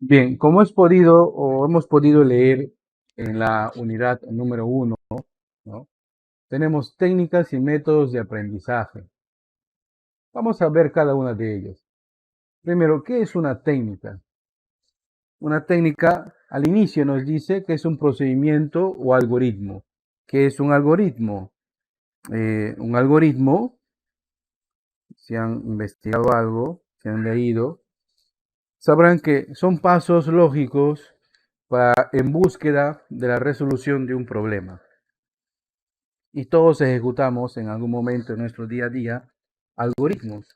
Bien, como hemos podido leer en la unidad número uno, ¿no? Tenemos técnicas y métodos de aprendizaje. Vamos a ver cada una de ellas. Primero, ¿qué es una técnica? Una técnica al inicio nos dice que es un procedimiento o algoritmo. ¿Qué es un algoritmo? Un algoritmo, si han investigado algo, si han leído, sabrán que son pasos lógicos en búsqueda de la resolución de un problema. Y todos ejecutamos en algún momento en nuestro día a día algoritmos.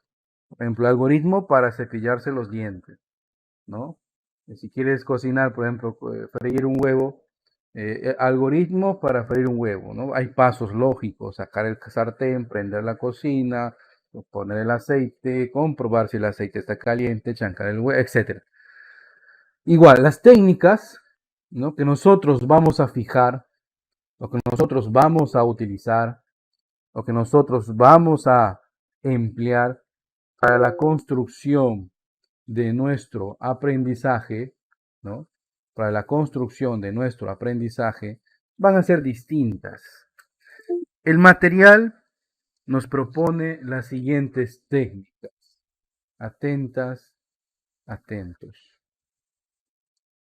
Por ejemplo, algoritmo para cepillarse los dientes, ¿no? Si quieres cocinar, por ejemplo, freír un huevo, algoritmo para freír un huevo, ¿no? Hay pasos lógicos: sacar el sartén, prender la cocina, poner el aceite, comprobar si el aceite está caliente, chancar el huevo, etcétera. Igual, las técnicas, ¿no?, que nosotros vamos a fijar, lo que nosotros vamos a utilizar, lo que nosotros vamos a emplear para la construcción de nuestro aprendizaje, ¿no? Para la construcción de nuestro aprendizaje van a ser distintas. El material nos propone las siguientes técnicas. Atentas, atentos.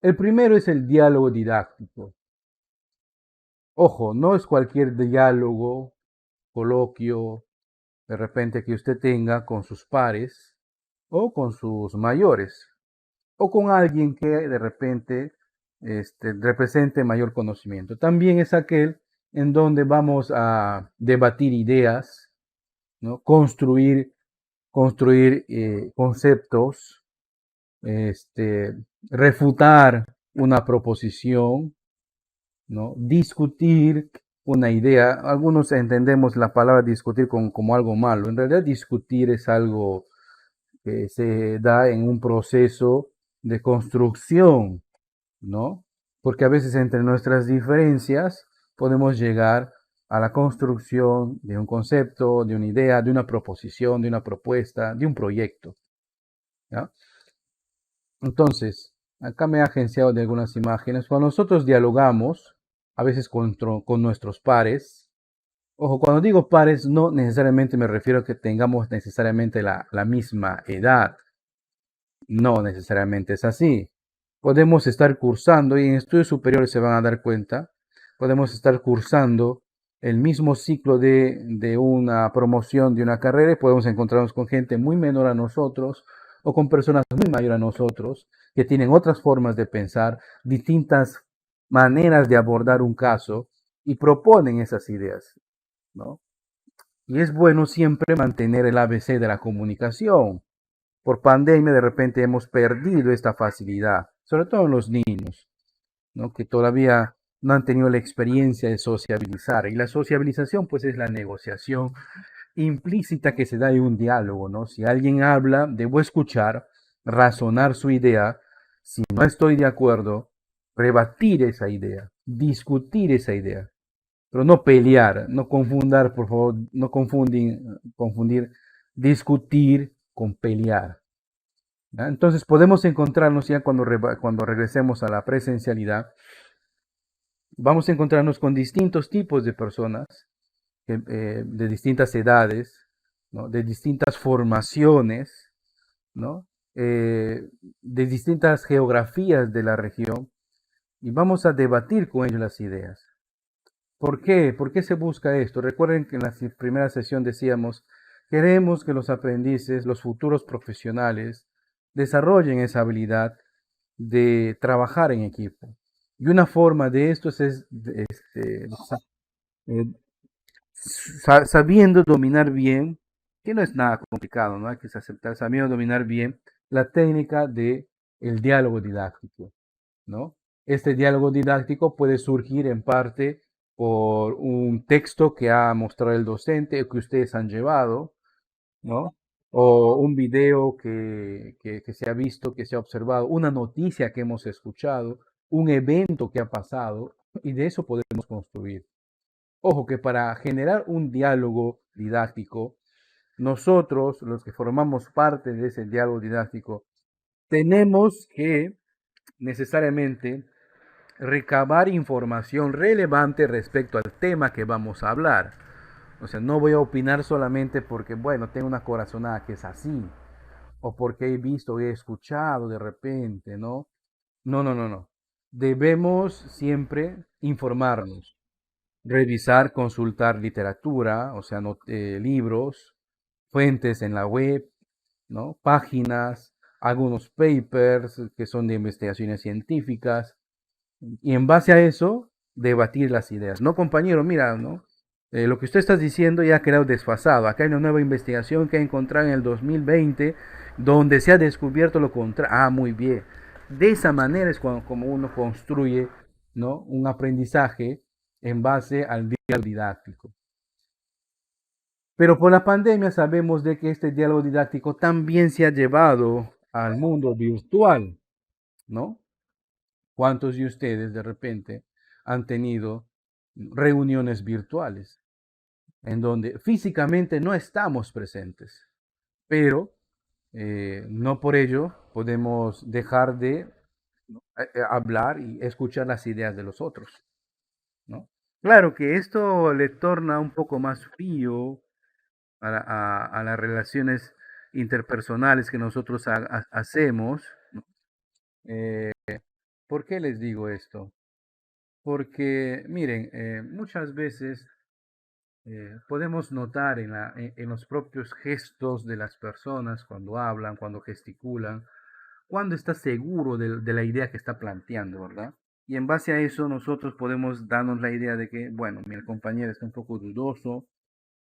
El primero es el diálogo didáctico. Ojo, no es cualquier diálogo, coloquio, de repente que usted tenga con sus pares o con sus mayores o con alguien que de repente represente mayor conocimiento. También es aquel en donde vamos a debatir ideas, ¿no? Construir conceptos, refutar una proposición, ¿no? Discutir una idea. Algunos entendemos la palabra discutir como algo malo. En realidad, discutir es algo que se da en un proceso de construcción, ¿no? Porque a veces entre nuestras diferencias podemos llegar a la construcción de un concepto, de una idea, de una proposición, de una propuesta, de un proyecto, ¿ya? Entonces, acá me he agenciado de algunas imágenes. Cuando nosotros dialogamos, a veces con nuestros pares, ojo, cuando digo pares, no necesariamente me refiero a que tengamos necesariamente la misma edad. No necesariamente es así. Podemos estar cursando, y en estudios superiores se van a dar cuenta, podemos estar cursando el mismo ciclo de una promoción de una carrera y podemos encontrarnos con gente muy menor a nosotros o con personas muy mayores a nosotros que tienen otras formas de pensar, distintas maneras de abordar un caso y proponen esas ideas, ¿no? Y es bueno siempre mantener el ABC de la comunicación. Por pandemia de repente hemos perdido esta facilidad, sobre todo en los niños, ¿no?, que todavía no han tenido la experiencia de sociabilizar. Y la sociabilización pues es la negociación implícita que se da en un diálogo, ¿no? Si alguien habla, debo escuchar, razonar su idea. Si no estoy de acuerdo, rebatir esa idea, discutir esa idea, pero no pelear, no confundar, por favor, no confundir discutir con pelear, ¿ya? Entonces podemos encontrarnos ya cuando regresemos a la presencialidad, vamos a encontrarnos con distintos tipos de personas, de distintas edades, ¿no?, de distintas formaciones, ¿no?, de distintas geografías de la región, y vamos a debatir con ellos las ideas. ¿Por qué? ¿Por qué se busca esto? Recuerden que en la primera sesión decíamos, queremos que los aprendices, los futuros profesionales, desarrollen esa habilidad de trabajar en equipo. Y una forma de esto es eh, sabiendo dominar bien, que no es nada complicado, ¿no? Hay que aceptar, sabiendo dominar bien la técnica de el diálogo didáctico, ¿no? Este diálogo didáctico puede surgir en parte por un texto que ha mostrado el docente o que ustedes han llevado, ¿no? O un video que se ha visto, que se ha observado, una noticia que hemos escuchado, un evento que ha pasado, y de eso podemos construir. Ojo que para generar un diálogo didáctico, nosotros, los que formamos parte de ese diálogo didáctico, tenemos que necesariamente recabar información relevante respecto al tema que vamos a hablar. O sea, no voy a opinar solamente porque, bueno, tengo una corazonada que es así, o porque he visto, he escuchado de repente, ¿no? No, no, no, no. Debemos siempre informarnos, revisar, consultar literatura, o sea, libros, fuentes en la web, ¿no? Páginas, algunos papers que son de investigaciones científicas, y en base a eso, debatir las ideas. No, compañero, mira, ¿no? Lo que usted está diciendo ya ha quedado desfasado. Acá hay una nueva investigación que ha encontrado en el 2020 donde se ha descubierto lo contrario. Ah, muy bien. De esa manera es como uno construye, ¿no? Un aprendizaje en base al diálogo didáctico. Pero por la pandemia sabemos de que este diálogo didáctico también se ha llevado al mundo virtual, ¿no? ¿Cuántos de ustedes de repente han tenido reuniones virtuales en donde físicamente no estamos presentes, pero no por ello podemos dejar de hablar y escuchar las ideas de los otros, ¿no? Claro que esto le torna un poco más frío a las relaciones interpersonales que nosotros hacemos, ¿no? Eh, ¿Por qué les digo esto? Porque, miren, muchas veces podemos notar en los propios gestos de las personas cuando hablan, cuando gesticulan, cuando está seguro de la idea que está planteando, ¿verdad? Y en base a eso nosotros podemos darnos la idea de que, bueno, mi compañero está un poco dudoso,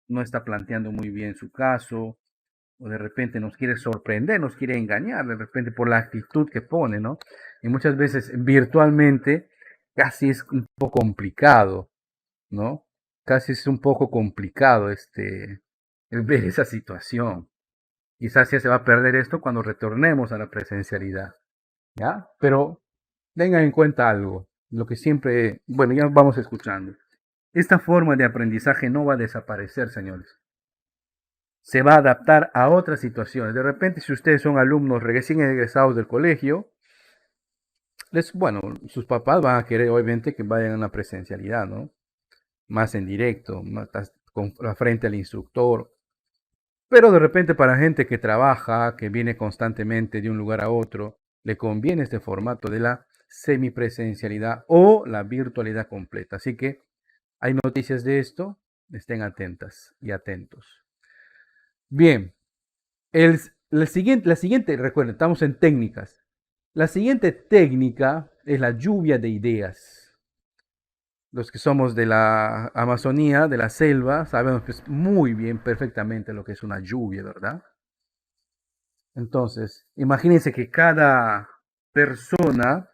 no está planteando muy bien su caso, o de repente nos quiere sorprender, nos quiere engañar, de repente por la actitud que pone, ¿no? Y muchas veces virtualmente casi es un poco complicado, ¿no? Casi es un poco complicado el ver esa situación. Quizás ya se va a perder esto cuando retornemos a la presencialidad, ¿ya? Pero tengan en cuenta algo, lo que siempre, bueno, ya vamos escuchando. Esta forma de aprendizaje no va a desaparecer, señores. Se va a adaptar a otras situaciones. De repente, si ustedes son alumnos recién egresados del colegio, bueno, sus papás van a querer obviamente que vayan a una presencialidad, ¿no? Más en directo, más con la frente al instructor. Pero de repente para gente que trabaja, que viene constantemente de un lugar a otro, le conviene este formato de la semipresencialidad o la virtualidad completa. Así que hay noticias de esto, estén atentas y atentos. Bien, la siguiente, recuerden, estamos en técnicas. La siguiente técnica es la lluvia de ideas. Los que somos de la Amazonía, de la selva, sabemos pues, muy bien, perfectamente lo que es una lluvia, ¿verdad? Entonces, imagínense que cada persona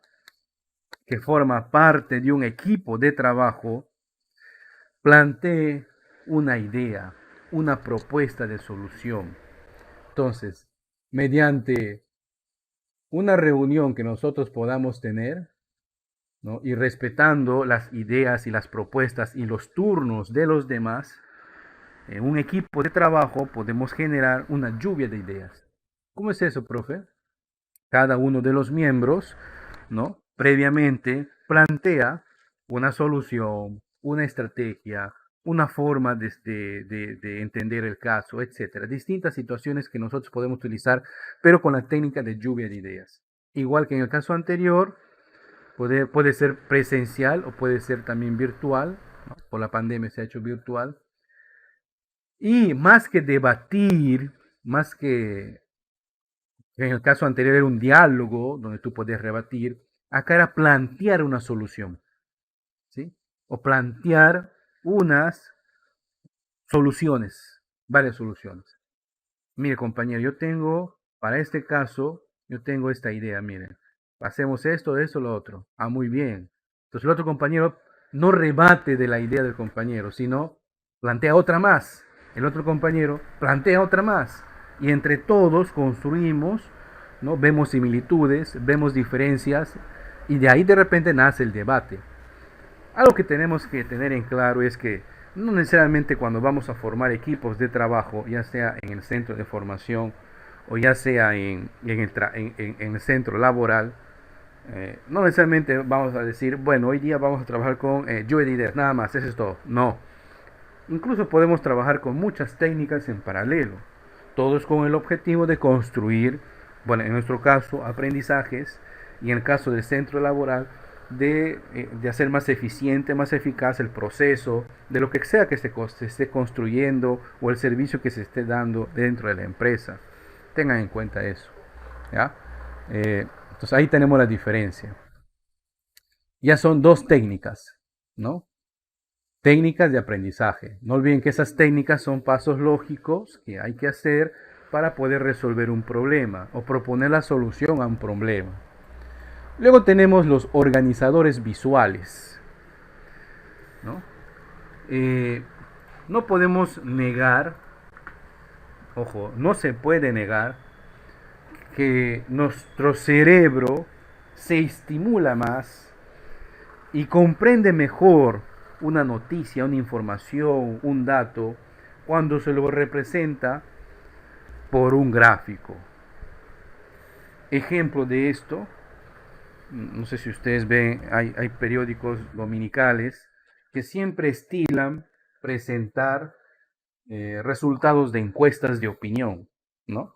que forma parte de un equipo de trabajo plantee una idea, una propuesta de solución. Entonces, mediante una reunión que nosotros podamos tener, ¿no? Y respetando las ideas y las propuestas y los turnos de los demás, en un equipo de trabajo podemos generar una lluvia de ideas. ¿Cómo es eso, profe? Cada uno de los miembros, ¿no? Previamente plantea una solución, una estrategia, una forma de entender el caso, etcétera. Distintas situaciones que nosotros podemos utilizar, pero con la técnica de lluvia de ideas. Igual que en el caso anterior, puede ser presencial o puede ser también virtual, ¿no? Por la pandemia se ha hecho virtual. Y más que debatir, más que en el caso anterior era un diálogo donde tú podías rebatir, acá era plantear una solución, ¿sí? O plantear unas soluciones, varias soluciones. Mire, compañero, yo tengo, para este caso, yo tengo esta idea, miren, hacemos esto, eso, lo otro. Ah, muy bien. Entonces el otro compañero no rebate de la idea del compañero, sino plantea otra más. El otro compañero plantea otra más. Y entre todos construimos, ¿no? Vemos similitudes, vemos diferencias, y de ahí de repente nace el debate. Algo que tenemos que tener en claro es que no necesariamente cuando vamos a formar equipos de trabajo, ya sea en el centro de formación o ya sea en el centro laboral, No necesariamente vamos a decir, bueno, hoy día vamos a trabajar con lluvia de ideas, nada más, eso es todo. No. Incluso podemos trabajar con muchas técnicas en paralelo, todos con el objetivo de construir, bueno, en nuestro caso, aprendizajes, y en el caso del centro laboral, de hacer más eficiente, más eficaz el proceso de lo que sea que se esté construyendo o el servicio que se esté dando dentro de la empresa. Tengan en cuenta eso. ¿Ya? Entonces ahí tenemos la diferencia. Ya son dos técnicas, ¿no? Técnicas de aprendizaje. No olviden que esas técnicas son pasos lógicos que hay que hacer para poder resolver un problema o proponer la solución a un problema. Luego tenemos los organizadores visuales, ¿no? No podemos negar, ojo, no se puede negar que nuestro cerebro se estimula más y comprende mejor una noticia, una información, un dato, cuando se lo representa por un gráfico. Ejemplo de esto, no sé si ustedes ven, hay periódicos dominicales que siempre estilan presentar resultados de encuestas de opinión, ¿no?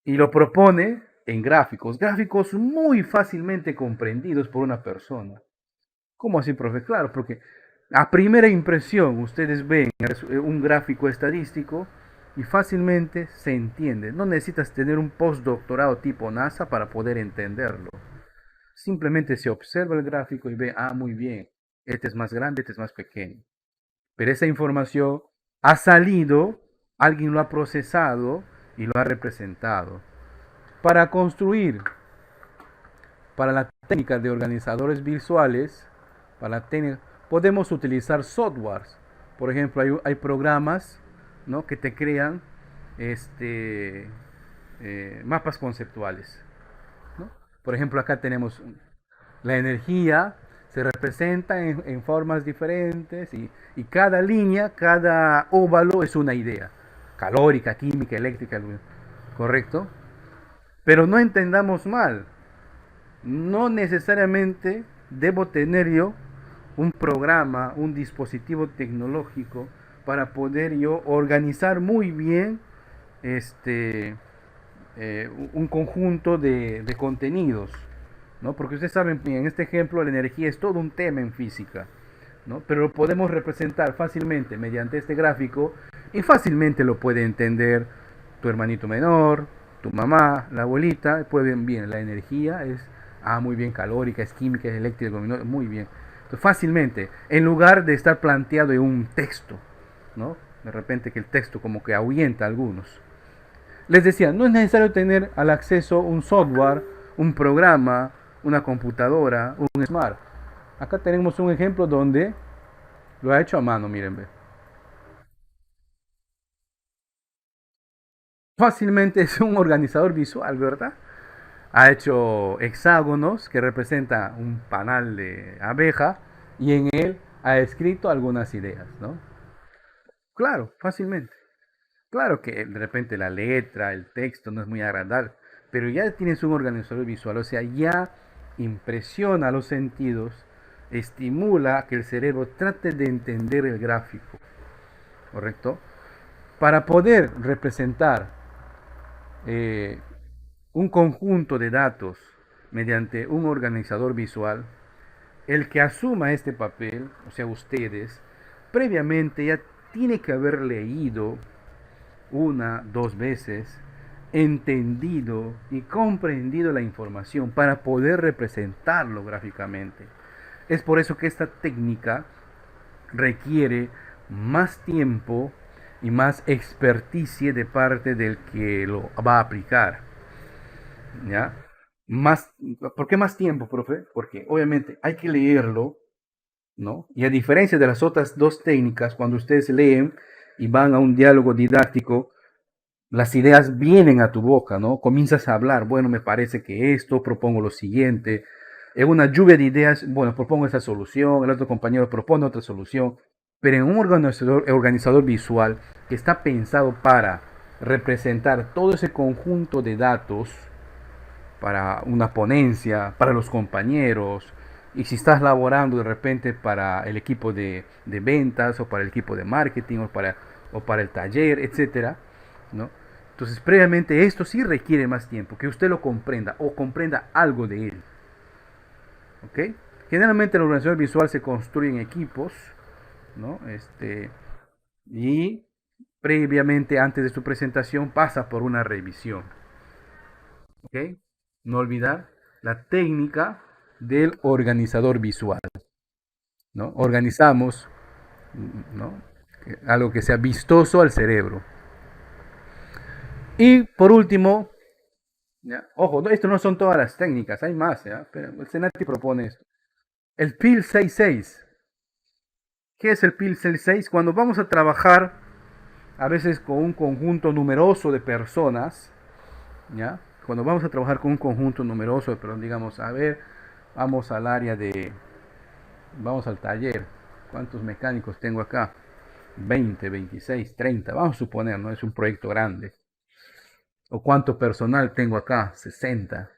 Y lo propone en gráficos, gráficos muy fácilmente comprendidos por una persona. ¿Cómo así, profe? Claro, porque a primera impresión ustedes ven un gráfico estadístico y fácilmente se entiende. No necesitas tener un postdoctorado tipo NASA para poder entenderlo. Simplemente se observa el gráfico y ve, ah, muy bien, este es más grande, este es más pequeño. Pero esa información ha salido, alguien lo ha procesado y lo ha representado. Para construir, para la técnica de organizadores visuales, para la técnica, podemos utilizar softwares. Por ejemplo, hay programas, ¿no?, que te crean mapas conceptuales, ¿no? Por ejemplo, acá tenemos la energía, se representa en formas diferentes y cada línea, cada óvalo es una idea, calórica, química, eléctrica, ¿correcto? Pero no entendamos mal, no necesariamente debo tener yo un programa, un dispositivo tecnológico para poder yo organizar muy bien este, un conjunto de contenidos, ¿no? Porque ustedes saben, en este ejemplo la energía es todo un tema en física, ¿no? Pero lo podemos representar fácilmente mediante este gráfico y fácilmente lo puede entender tu hermanito menor, tu mamá, la abuelita, pueden bien, la energía es, muy bien, calórica, es química, es eléctrica, muy bien. Entonces, fácilmente, en lugar de estar planteado en un texto, ¿no? De repente que el texto como que ahuyenta a algunos. Les decía, no es necesario tener al acceso un software, un programa, una computadora, un smart. Acá tenemos un ejemplo donde lo ha hecho a mano, miren, ve. Fácilmente es un organizador visual, ¿verdad? Ha hecho hexágonos que representa un panal de abeja y en él ha escrito algunas ideas, ¿no? Claro, fácilmente. Claro que de repente la letra, el texto no es muy agradable, pero ya tienes un organizador visual, o sea, ya impresiona los sentidos, estimula que el cerebro trate de entender el gráfico, ¿correcto? Para poder representar eh, un conjunto de datos mediante un organizador visual, el que asuma este papel, o sea, ustedes, previamente ya tiene que haber leído una, dos veces, entendido y comprendido la información para poder representarlo gráficamente. Es por eso que esta técnica requiere más tiempo y más experticia de parte del que lo va a aplicar. ¿Ya? Más, ¿por qué más tiempo, profe? Porque obviamente hay que leerlo, ¿no? Y a diferencia de las otras dos técnicas, cuando ustedes leen y van a un diálogo didáctico, las ideas vienen a tu boca, ¿no? Comienzas a hablar, bueno, me parece que esto, propongo lo siguiente. En una lluvia de ideas, bueno, propongo esa solución, el otro compañero propone otra solución. Pero en un organizador visual que está pensado para representar todo ese conjunto de datos, para una ponencia, para los compañeros, y si estás laborando de repente para el equipo de ventas o para el equipo de marketing o para el taller, etcétera, ¿no? Entonces, previamente esto sí requiere más tiempo, que usted lo comprenda o comprenda algo de él. ¿Ok? Generalmente la organización visual se construye en equipos, ¿no? Y previamente, antes de su presentación, pasa por una revisión. ¿Ok? No olvidar la técnica del organizador visual, ¿no? Organizamos, ¿no? Algo que sea vistoso al cerebro. Y por último, ¿ya? Ojo, no, esto no son todas las técnicas, hay más, ¿ya? Pero el Senati propone esto. El PIL 66. ¿Qué es el PIL 66? Cuando vamos a trabajar a veces con un conjunto numeroso de personas, ¿ya? Cuando vamos a trabajar con un conjunto numeroso de personas, digamos, a ver, vamos al área de, vamos al taller, ¿cuántos mecánicos tengo acá? 20, 26, 30, vamos a suponer, ¿no? Es un proyecto grande. ¿O cuánto personal tengo acá? 60.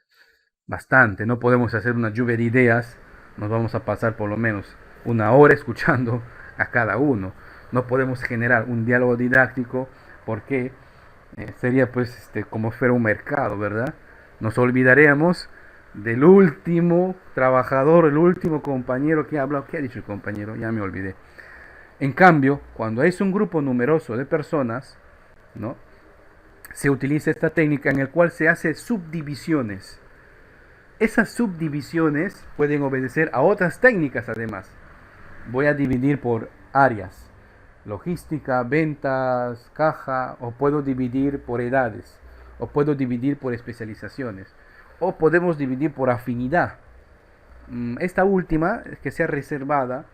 Bastante, no podemos hacer una lluvia de ideas, nos vamos a pasar por lo menos una hora escuchando a cada uno. No podemos generar un diálogo didáctico porque sería pues como fuera un mercado, ¿verdad? Nos olvidaríamos del último trabajador, el último compañero que ha hablado. ¿Qué ha dicho el compañero? Ya me olvidé. En cambio, cuando es un grupo numeroso de personas, ¿no? Se utiliza esta técnica en la cual se hace subdivisiones. Esas subdivisiones pueden obedecer a otras técnicas además. Voy a dividir por áreas: logística, ventas, caja, o puedo dividir por edades, o puedo dividir por especializaciones, o podemos dividir por afinidad. Esta última, que sea reservada,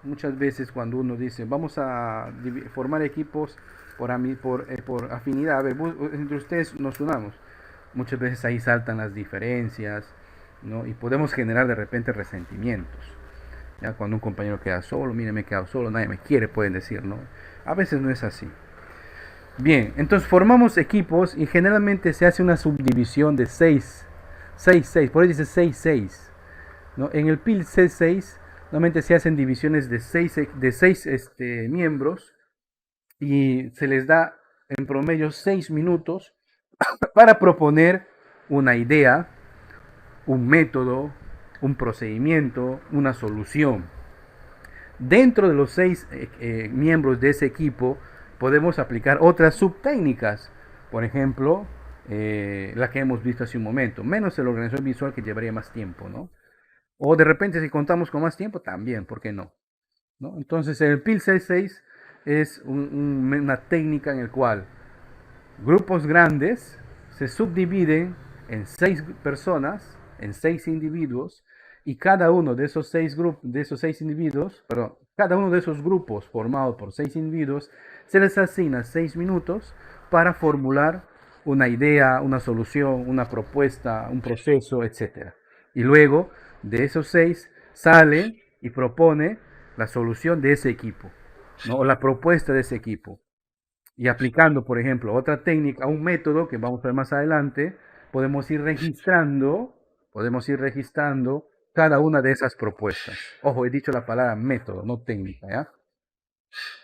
muchas veces cuando uno dice vamos a formar equipos por afinidad, a ver, entre ustedes nos unamos, muchas veces ahí saltan las diferencias, ¿no? Y podemos generar de repente resentimientos. Ya cuando un compañero queda solo, mire, me he quedado solo, nadie me quiere, pueden decir, ¿no? A veces no es así. Bien, entonces formamos equipos y generalmente se hace una subdivisión de 6, 6, 6, por ahí dice 6, 6, ¿no? En el PIL C6 normalmente se hacen divisiones de 6 miembros y se les da en promedio 6 minutos para proponer una idea, un método, un procedimiento, una solución. Dentro de los 6 miembros de ese equipo podemos aplicar otras subtécnicas, por ejemplo, la que hemos visto hace un momento, menos el organizador visual que llevaría más tiempo, ¿no? O de repente si contamos con más tiempo, también, ¿por qué no? ¿No? Entonces el PIL 66 es una técnica en la cual grupos grandes se subdividen en 6 personas, en 6 individuos, y cada uno de esos 6 grupos, de esos 6 individuos, perdón, cada uno de esos grupos formados por 6 individuos, se les asigna 6 minutos para formular una idea, una solución, una propuesta, un proceso, etcétera. Y luego de esos 6 sale y propone la solución de ese equipo, ¿no? O la propuesta de ese equipo. Y aplicando, por ejemplo, otra técnica, un método que vamos a ver más adelante, podemos ir registrando cada una de esas propuestas. Ojo, he dicho la palabra método, no técnica, ¿ya?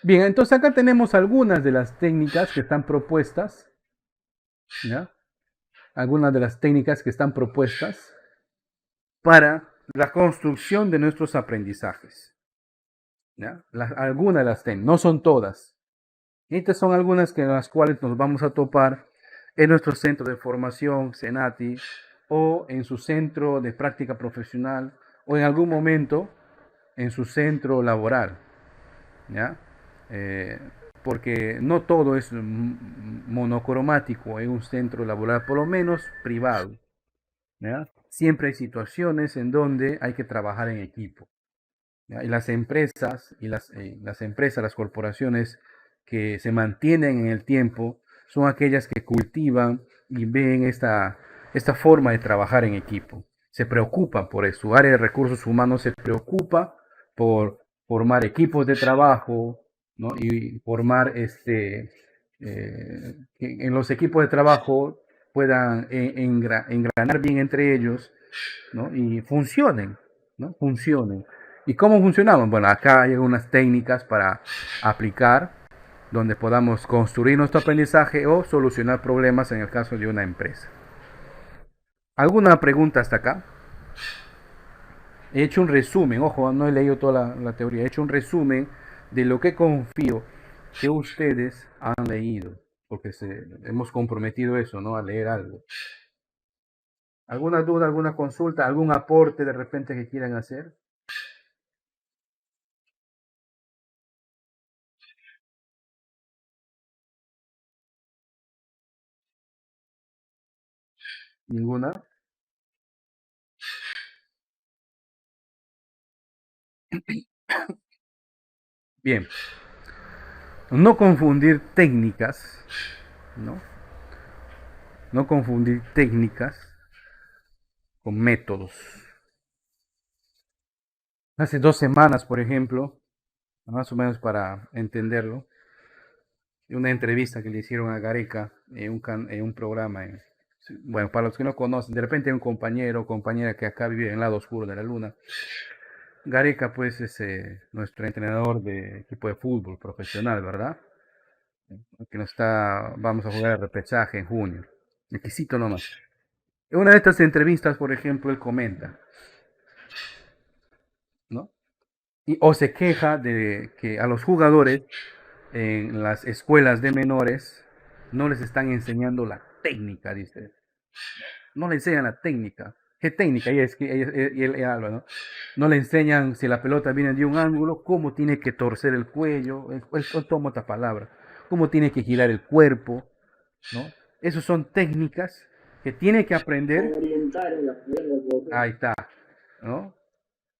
Bien, entonces acá tenemos algunas de las técnicas que están propuestas, ¿ya? Algunas de las técnicas que están propuestas para la construcción de nuestros aprendizajes, ¿ya? Algunas de las técnicas, no son todas. Estas son algunas que las cuales nos vamos a topar en nuestro centro de formación, Senati, o en su centro de práctica profesional, o en algún momento en su centro laboral, ¿ya? Eh, Porque no todo es monocromático en un centro laboral, por lo menos privado, ¿ya? Siempre hay situaciones en donde hay que trabajar en equipo, ¿ya? Y las empresas, las corporaciones que se mantienen en el tiempo, son aquellas que cultivan y ven esta forma de trabajar en equipo. Se preocupan por eso. Su área de recursos humanos se preocupa por formar equipos de trabajo, ¿no? Y formar en los equipos de trabajo puedan engranar bien entre ellos, ¿no? Y funcionen, ¿no? Funcionen. ¿Y cómo funcionamos? Bueno, acá hay algunas técnicas para aplicar donde podamos construir nuestro aprendizaje o solucionar problemas en el caso de una empresa. ¿Alguna pregunta hasta acá? He hecho un resumen, ojo, no he leído toda la teoría, he hecho un resumen de lo que confío que ustedes han leído, porque hemos comprometido eso, ¿no? A leer algo. ¿Alguna duda, alguna consulta, algún aporte de repente que quieran hacer? ¿Ninguna? Bien, no confundir técnicas, ¿no? No confundir técnicas con métodos. Hace 2 semanas, por ejemplo, más o menos para entenderlo, una entrevista que le hicieron a Gareca en un programa. Bueno, para los que no conocen, de repente hay un compañero o compañera que acá vive en el lado oscuro de la luna. Gareca, pues, es nuestro entrenador de equipo de fútbol profesional, ¿verdad? Que vamos a jugar el repechaje en junio. Requisito nomás. En una de estas entrevistas, por ejemplo, él comenta, ¿no? O se queja de que a los jugadores en las escuelas de menores no les están enseñando la técnica, dice. No le enseñan la técnica. ¿Qué técnica? Y es que él habla, ¿no? No le enseñan si la pelota viene de un ángulo, cómo tiene que torcer el cuello, tomo otra palabra, cómo tiene que girar el cuerpo, ¿no? Esas son técnicas que tiene que aprender. Ahí está, ¿no?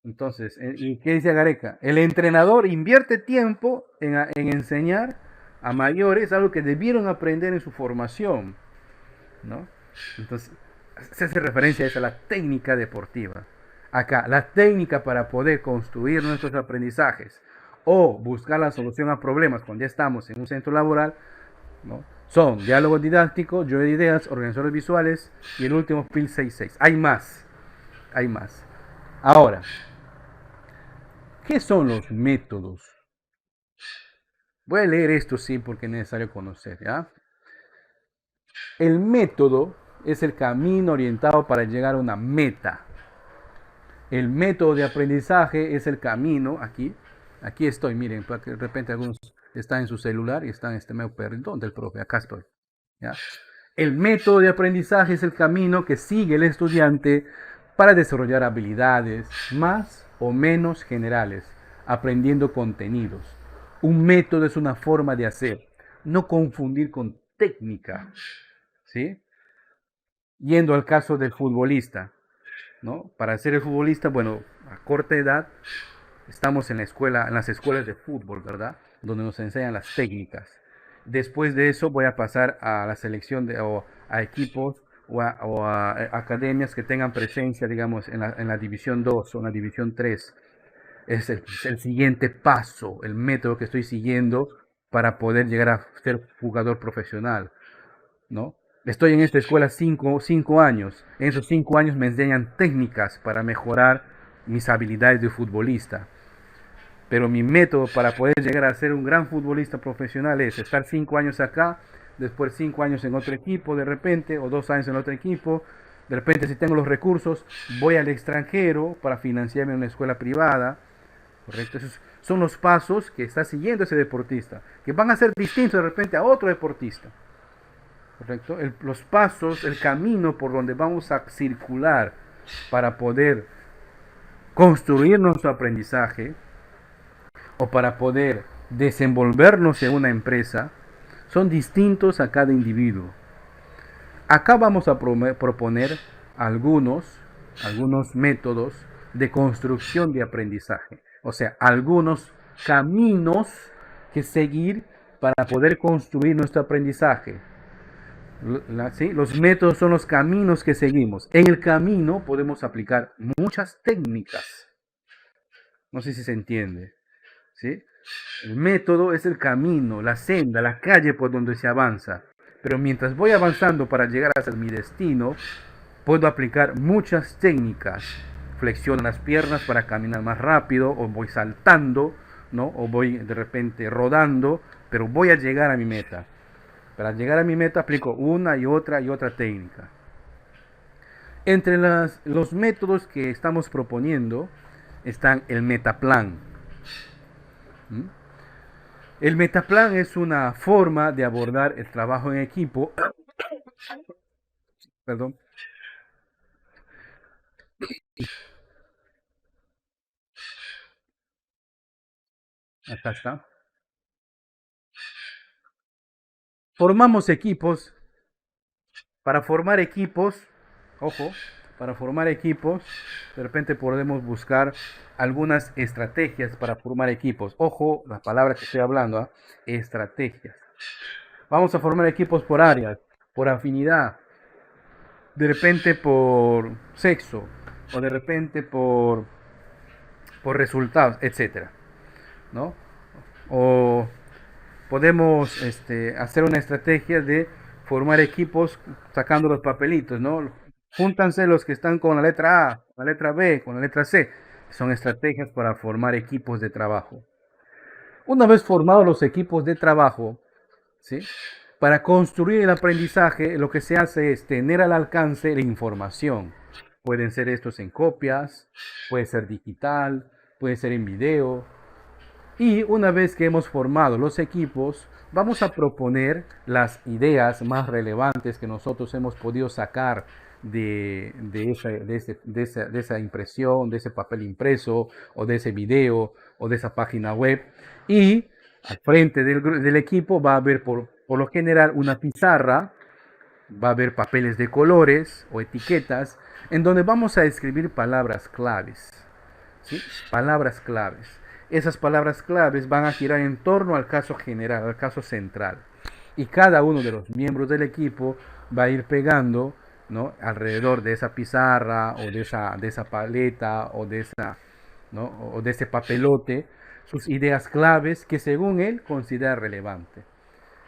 Entonces, ¿y qué dice Gareca? El entrenador invierte tiempo en enseñar a mayores algo que debieron aprender en su formación, ¿no? Entonces, se hace referencia a esa, la técnica deportiva. Acá, la técnica para poder construir nuestros aprendizajes o buscar la solución a problemas cuando ya estamos en un centro laboral, ¿no? Son diálogo didáctico, lluvia de ideas, organizadores visuales y el último PIL 66. Hay más, hay más. Ahora, ¿qué son los métodos? Voy a leer esto sí porque es necesario conocer, ¿ya? El método es el camino orientado para llegar a una meta. El método de aprendizaje es el camino, aquí estoy, miren, para que de repente algunos están en su celular y están medio perdido. ¿Dónde el profe? Acá estoy. ¿Ya? El método de aprendizaje es el camino que sigue el estudiante para desarrollar habilidades más o menos generales, aprendiendo contenidos. Un método es una forma de hacer, no confundir con técnica, ¿sí? Yendo al caso del futbolista, ¿no? Para ser el futbolista, bueno, a corta edad estamos en la escuela, en las escuelas de fútbol, ¿verdad? Donde nos enseñan las técnicas. Después de eso voy a pasar a la selección o a equipos o a academias que tengan presencia, digamos, en la división 2 o en la división 3. Es el siguiente paso, el método que estoy siguiendo para poder llegar a ser jugador profesional, ¿no? Estoy en esta escuela 5 años. En esos 5 años me enseñan técnicas para mejorar mis habilidades de futbolista. Pero mi método para poder llegar a ser un gran futbolista profesional es estar 5 años acá, después 5 años en otro equipo de repente, o 2 años en otro equipo. De repente, si tengo los recursos, voy al extranjero para financiarme en una escuela privada. ¿Correcto? Esos son los pasos que está siguiendo ese deportista, que van a ser distintos de repente a otro deportista. ¿Correcto? Los pasos, el camino por donde vamos a circular para poder construir nuestro aprendizaje o para poder desenvolvernos en una empresa son distintos a cada individuo. Acá vamos a proponer algunos métodos de construcción de aprendizaje, o sea, algunos caminos que seguir para poder construir nuestro aprendizaje. ¿Sí? Los métodos son los caminos que seguimos. En el camino podemos aplicar muchas técnicas. No sé si se entiende. ¿Sí? El método es el camino, la senda, la calle por donde se avanza. Pero mientras voy avanzando para llegar hasta mi destino, puedo aplicar muchas técnicas. Flexiono las piernas para caminar más rápido, o voy saltando, ¿no? O voy de repente rodando, pero voy a llegar a mi meta. Para llegar a mi meta aplico una y otra técnica. Entre los métodos que estamos proponiendo están el metaplan. ¿Mm? El metaplan es una forma de abordar el trabajo en equipo. Perdón. Acá está. Formamos equipos. Para formar equipos, ojo, para formar equipos, de repente podemos buscar algunas estrategias para formar equipos. Ojo, la palabra que estoy hablando, ¿eh? Estrategias. Vamos a formar equipos por áreas, por afinidad, de repente por sexo, o de repente por resultados, etcétera, ¿no? O podemos hacer una estrategia de formar equipos sacando los papelitos, ¿no? Júntanse los que están con la letra A, la letra B, con la letra C. Son estrategias para formar equipos de trabajo. Una vez formados los equipos de trabajo, ¿sí? Para construir el aprendizaje, lo que se hace es tener al alcance la información. Pueden ser estos en copias, puede ser digital, puede ser en video. Y una vez que hemos formado los equipos, vamos a proponer las ideas más relevantes que nosotros hemos podido sacar de esa impresión, de ese papel impreso, o de ese video, o de esa página web. Y al frente del equipo va a haber por lo general una pizarra, va a haber papeles de colores o etiquetas, en donde vamos a escribir palabras claves. ¿Sí? Palabras claves. Esas palabras claves van a girar en torno al caso general, al caso central. Y cada uno de los miembros del equipo va a ir pegando, ¿no? Alrededor de esa pizarra o de esa paleta o ¿no? O de ese papelote sus ideas claves que según él considera relevante.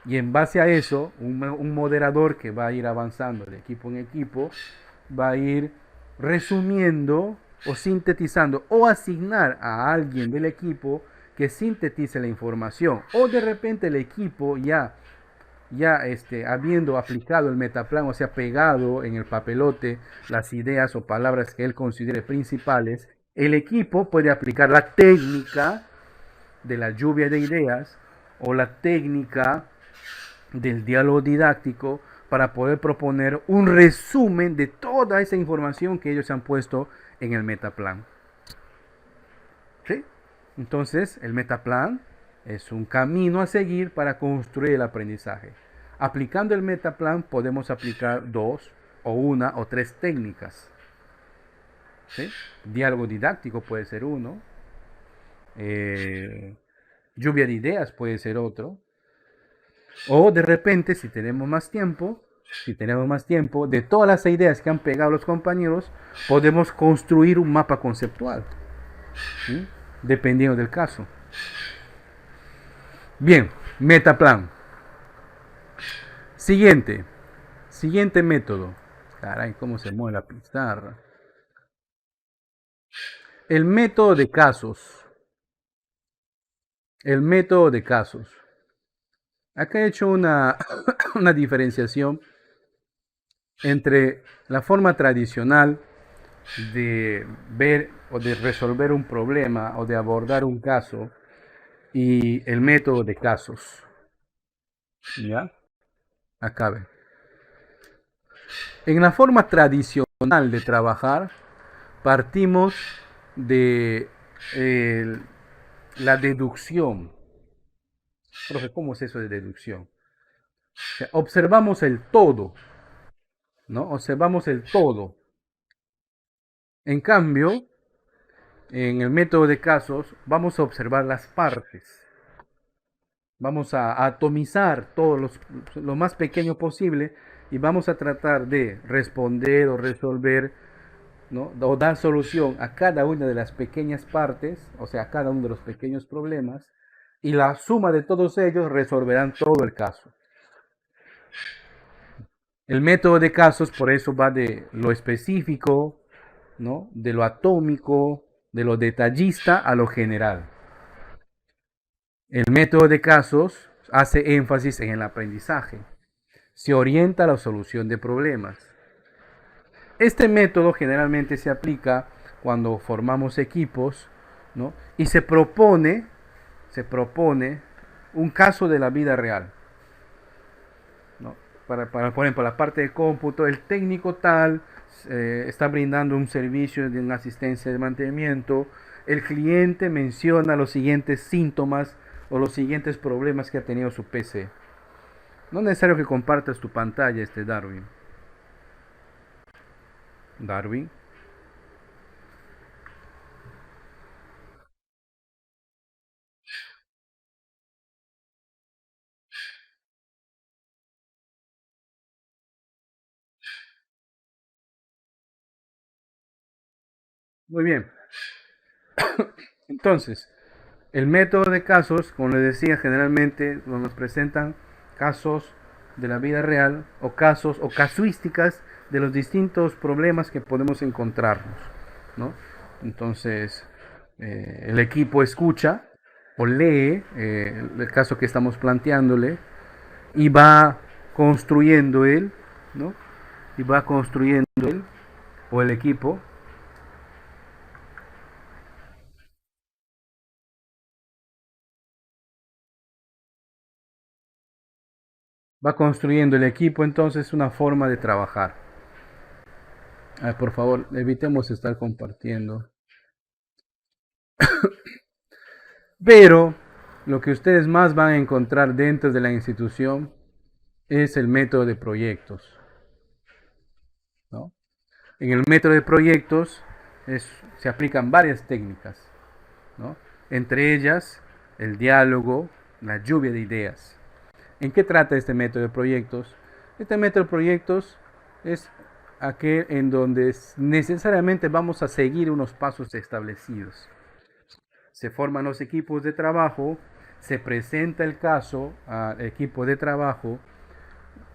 Y en base a eso, un moderador que va a ir avanzando de equipo en equipo va a ir resumiendo o sintetizando o asignar a alguien del equipo que sintetice la información, o de repente el equipo ya habiendo aplicado el metaplan, o sea, pegado en el papelote las ideas o palabras que él considere principales, el equipo puede aplicar la técnica de la lluvia de ideas o la técnica del diálogo didáctico para poder proponer un resumen de toda esa información que ellos han puesto en el metaplan. ¿Sí? Entonces, el metaplan es un camino a seguir para construir el aprendizaje. Aplicando el metaplan podemos aplicar dos o una o tres técnicas. ¿Sí? Diálogo didáctico puede ser uno. Lluvia de ideas puede ser otro. O de repente, si tenemos más tiempo, de todas las ideas que han pegado los compañeros, podemos construir un mapa conceptual, ¿sí? Dependiendo del caso. Bien, metaplan. Siguiente método. Caray, cómo se mueve la pizarra. El método de casos. El método de casos. Acá he hecho una, una diferenciación entre la forma tradicional de ver o de resolver un problema o de abordar un caso y el método de casos. ¿Ya? Acá ven. En la forma tradicional de trabajar, partimos de la deducción. Profe, ¿cómo es eso de deducción? O sea, observamos el todo, ¿no? Observamos el todo. En cambio, en el método de casos, vamos a observar las partes. Vamos a atomizar todo lo más pequeño posible y vamos a tratar de responder o resolver, ¿no? O dar solución a cada una de las pequeñas partes, o sea, a cada uno de los pequeños problemas, y la suma de todos ellos resolverán todo el caso. El método de casos, por eso, va de lo específico, ¿no? De lo atómico, de lo detallista a lo general. El método de casos hace énfasis en el aprendizaje, se orienta a la solución de problemas. Este método generalmente se aplica cuando formamos equipos, ¿no? Y se propone un caso de la vida real, ¿no? Por ejemplo, la parte de cómputo, el técnico tal está brindando un servicio de una asistencia de mantenimiento, el cliente menciona los siguientes síntomas o los siguientes problemas que ha tenido su PC. No es necesario que compartas tu pantalla, Darwin. Darwin. Muy bien. Entonces, el método de casos, como les decía, generalmente nos presentan casos de la vida real o casos o casuísticas de los distintos problemas que podemos encontrarnos, ¿no? Entonces, el equipo escucha o lee el caso que estamos planteándole y va construyendo él, ¿no? Y va construyendo él o el equipo va construyendo el equipo, entonces una forma de trabajar. Ay, por favor, evitemos estar compartiendo. Pero lo que ustedes más van a encontrar dentro de la institución es el método de proyectos, ¿no? En el método de proyectos se aplican varias técnicas, ¿no? Entre ellas el diálogo, la lluvia de ideas. ¿En qué trata este método de proyectos? Este método de proyectos es aquel en donde necesariamente vamos a seguir unos pasos establecidos. Se forman los equipos de trabajo, se presenta el caso al equipo de trabajo,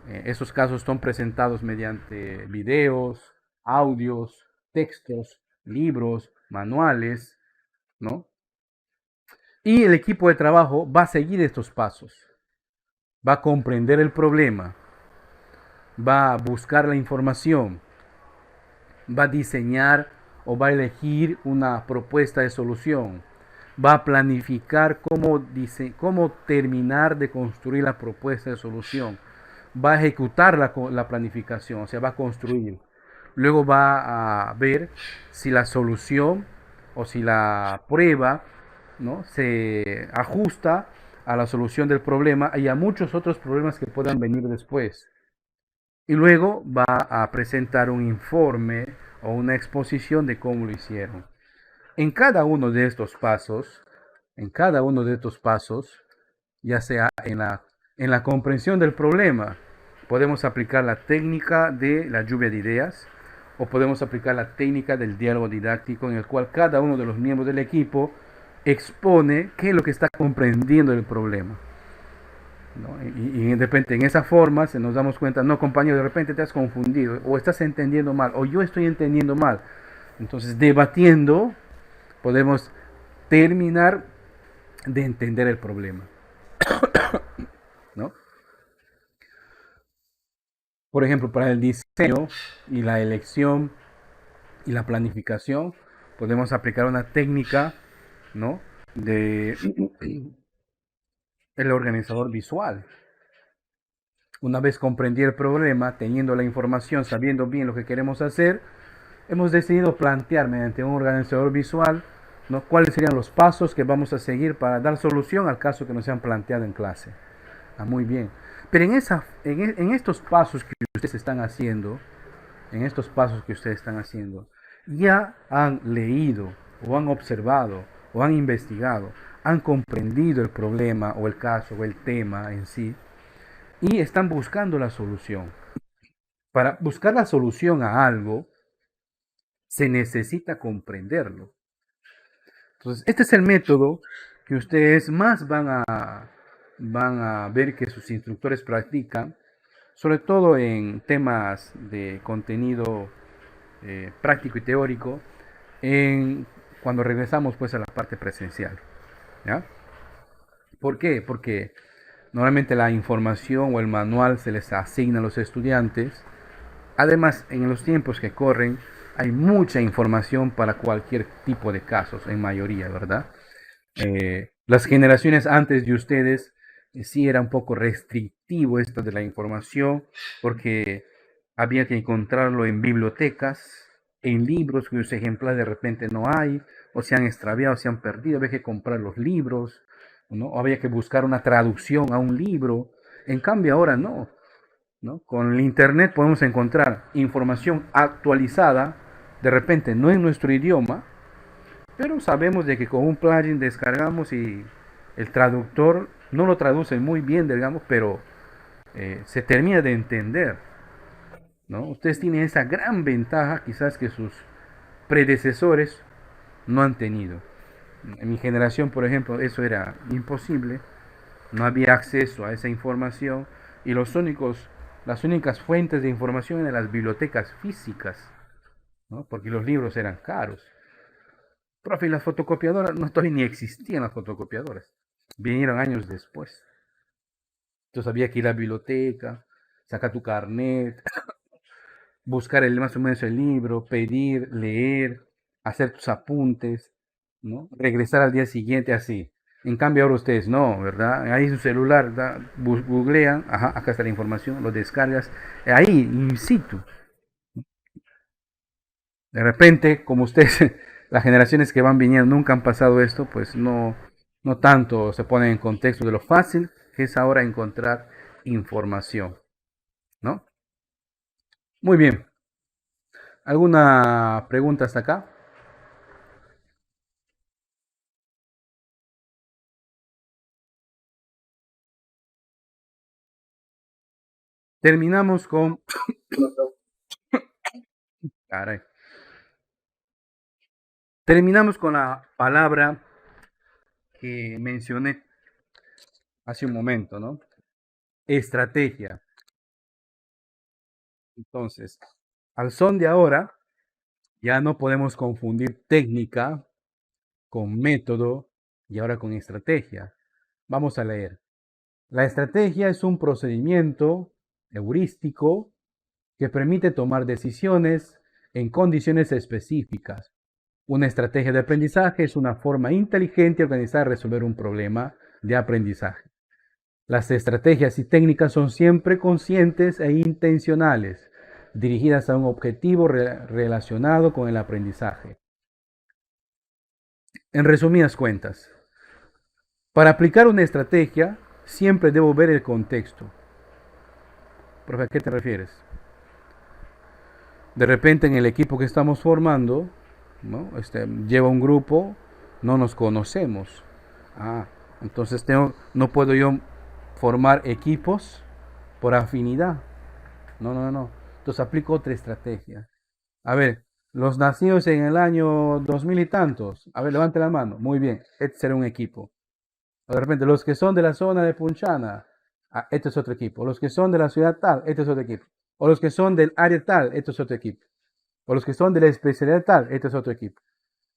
esos casos son presentados mediante videos, audios, textos, libros, manuales, ¿no? Y el equipo de trabajo va a seguir estos pasos, va a comprender el problema, va a buscar la información, va a diseñar o va a elegir una propuesta de solución, va a planificar cómo terminar de construir la propuesta de solución, va a ejecutar la planificación, o sea, va a construir. Luego va a ver si la solución o si la prueba, ¿no?, se ajusta a la solución del problema y a muchos otros problemas que puedan venir después. Y luego va a presentar un informe o una exposición de cómo lo hicieron. En cada uno de estos pasos, en cada uno de estos pasos, ya sea en la comprensión del problema, podemos aplicar la técnica de la lluvia de ideas o podemos aplicar la técnica del diálogo didáctico en el cual cada uno de los miembros del equipo expone qué es lo que está comprendiendo del problema, ¿no? Y de repente en esa forma se nos damos cuenta, no compañero, de repente te has confundido o estás entendiendo mal o yo estoy entendiendo mal. Entonces debatiendo podemos terminar de entender el problema, ¿no? Por ejemplo, para el diseño y la elección y la planificación podemos aplicar una técnica, ¿no?, de el organizador visual. Una vez comprendí el problema, teniendo la información, sabiendo bien lo que queremos hacer, hemos decidido plantear mediante un organizador visual, ¿no?, cuáles serían los pasos que vamos a seguir para dar solución al caso que nos han planteado en clase. Muy bien. Pero en estos pasos que ustedes están haciendo, ya han leído o han observado o han investigado, han comprendido el problema o el caso o el tema en sí y están buscando la solución. Para buscar la solución a algo, se necesita comprenderlo. Entonces, este es el método que ustedes más van a ver que sus instructores practican sobre todo en temas de contenido práctico y teórico, cuando regresamos pues a la parte presencial. ¿Ya? ¿Por qué? Porque normalmente la información o el manual se les asigna a los estudiantes. Además, en los tiempos que corren, hay mucha información para cualquier tipo de casos, en mayoría, ¿verdad? Las generaciones antes de ustedes sí era un poco restrictivo esto de la información, porque había que encontrarlo en bibliotecas, en libros cuyos ejemplares de repente no hay, o se han extraviado, se han perdido, había que comprar los libros, ¿no? O había que buscar una traducción a un libro. En cambio ahora no, ¿no? Con el internet podemos encontrar información actualizada, de repente no en nuestro idioma, pero sabemos de que con un plugin descargamos y el traductor no lo traduce muy bien, digamos, pero se termina de entender, ¿no? Ustedes tienen esa gran ventaja quizás que sus predecesores no han tenido. En mi generación, por ejemplo, eso era imposible, no había acceso a esa información y las únicas fuentes de información eran las bibliotecas físicas, ¿no? Porque los libros eran caros. Profe, y las fotocopiadoras, no todavía ni existían las fotocopiadoras. Vinieron años después. Entonces había que ir a la biblioteca, sacar tu carnet, buscar más o menos el libro, pedir, leer, hacer tus apuntes, ¿no? Regresar al día siguiente así. En cambio ahora ustedes no, ¿verdad? Ahí su celular, googlean, ajá, acá está la información, lo descargas, ahí, in situ. De repente, como ustedes, las generaciones que van viniendo nunca han pasado esto, pues no tanto se ponen en contexto de lo fácil que es ahora encontrar información, ¿no? Muy bien. ¿Alguna pregunta hasta acá? Terminamos con... Caray. Terminamos con la palabra que mencioné hace un momento, ¿no? Estrategia. Entonces, al son de ahora, ya no podemos confundir técnica con método y ahora con estrategia. Vamos a leer. La estrategia es un procedimiento heurístico que permite tomar decisiones en condiciones específicas. Una estrategia de aprendizaje es una forma inteligente de organizar y resolver un problema de aprendizaje. Las estrategias y técnicas son siempre conscientes e intencionales, dirigidas a un objetivo relacionado con el aprendizaje. En resumidas cuentas, para aplicar una estrategia siempre debo ver el contexto. Profe, ¿a qué te refieres? De repente en el equipo que estamos formando, ¿no? Lleva un grupo, no nos conocemos. Ah, entonces no puedo yo formar equipos por afinidad. No. Entonces aplico otra estrategia. A ver, los nacidos en el año 2000 y tantos. A ver, levante la mano. Muy bien, este será un equipo. De repente, los que son de la zona de Punchana, este es otro equipo. Los que son de la ciudad tal, este es otro equipo. O los que son del área tal, este es otro equipo. O los que son de la especialidad tal, este es otro equipo.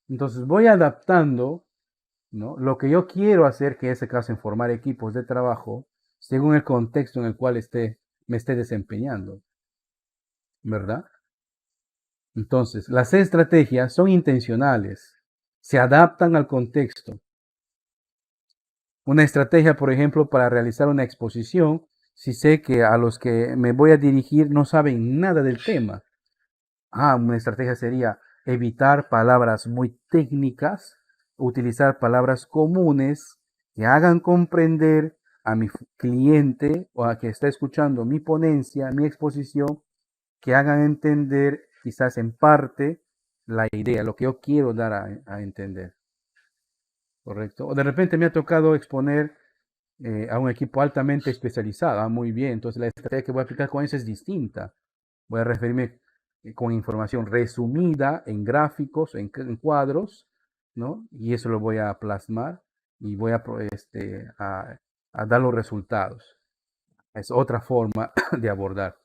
Entonces voy adaptando, ¿no? Lo que yo quiero hacer, que en este caso en formar equipos de trabajo, según el contexto en el cual me esté desempeñando, ¿verdad? Entonces, las estrategias son intencionales, se adaptan al contexto. Una estrategia, por ejemplo, para realizar una exposición, si sé que a los que me voy a dirigir no saben nada del tema. Una estrategia sería evitar palabras muy técnicas, utilizar palabras comunes que hagan comprender a mi cliente o a que está escuchando mi ponencia, mi exposición, que hagan entender quizás en parte la idea, lo que yo quiero dar a entender, ¿correcto? O de repente me ha tocado exponer a un equipo altamente especializado, muy bien, entonces la estrategia que voy a aplicar con eso es distinta. Voy a referirme con información resumida en gráficos, en cuadros, ¿no? Y eso lo voy a plasmar y voy a dar los resultados. Es otra forma de abordar,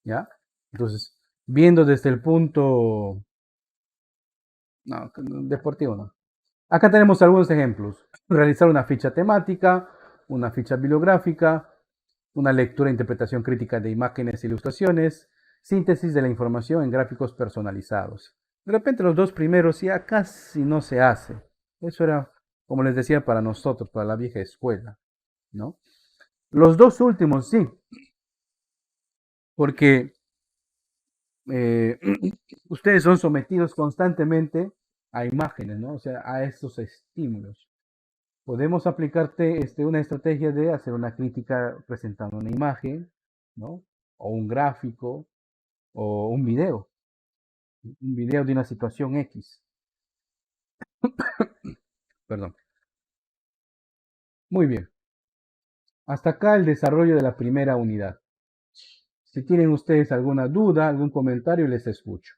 ¿ya? Entonces, viendo desde el punto, no, deportivo, no. Acá tenemos algunos ejemplos. Realizar una ficha temática, una ficha bibliográfica, una lectura e interpretación crítica de imágenes e ilustraciones, síntesis de la información en gráficos personalizados. De repente los dos primeros ya casi no se hace. Eso era, como les decía, para nosotros, para la vieja escuela, ¿no? Los dos últimos sí, porque eh, ustedes son sometidos constantemente a imágenes, ¿no? O sea, a estos estímulos. Podemos aplicarte una estrategia de hacer una crítica presentando una imagen, ¿no? O un gráfico, o un video de una situación X. Perdón. Muy bien. Hasta acá el desarrollo de la primera unidad. Si tienen ustedes alguna duda, algún comentario, les escucho.